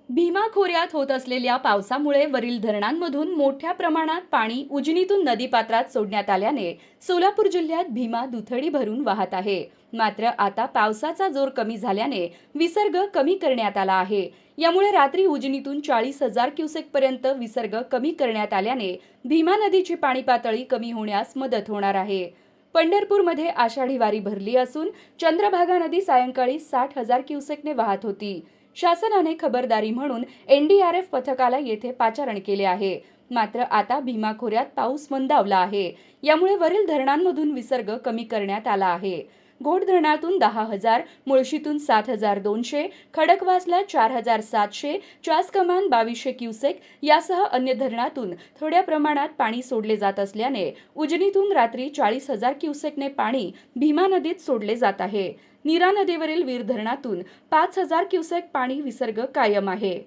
भीमा खोऱ्यात होत असलेल्या पावसामुळे वरील धरणांमधून मोठ्या प्रमाणात पाणी उजनीतून नदीपात्रात सोडण्यात आल्याने सोलापूर जिल्ह्यात भीमा दुथडी भरून वाहत आहे. मात्र आता पावसाचा जोर कमी झाल्याने विसर्ग कमी करण्यात आला आहे. यामुळे रात्री उजनीतून 40,000 क्युसेक पर्यंत विसर्ग कमी करण्यात आल्याने भीमा नदीची पाणी पातळी कमी होण्यास मदत होणार आहे. पंढरपूरमध्ये आषाढी वारी भरली असून चंद्रभागा नदी सायंकाळी 60,000 क्युसेकने वाहत होती. शासनाने खबरदारी म्हणून एनडीआरएफ पथकाला येथे पाचारण केले आहे. मात्र आता भीमा खोऱ्यात पाऊस मंदावला आहे. यामुळे वरील धरणांमधून विसर्ग कमी करण्यात आला आहे. घोड धरणातून 10,000, मुळशीतून 7,200, खडकवासला 4,700, चासकमान 2,200 क्युसेक यासह अन्य धरणातून थोड्या प्रमाणात पाणी सोडले जात असल्याने उजनीतून रात्री 40,000 क्युसेकने पाणी भीमा नदीत सोडले जात आहे. नीरा नदीवरील वीर धरणातून 5,000 क्युसेक पाणी विसर्ग कायम आहे.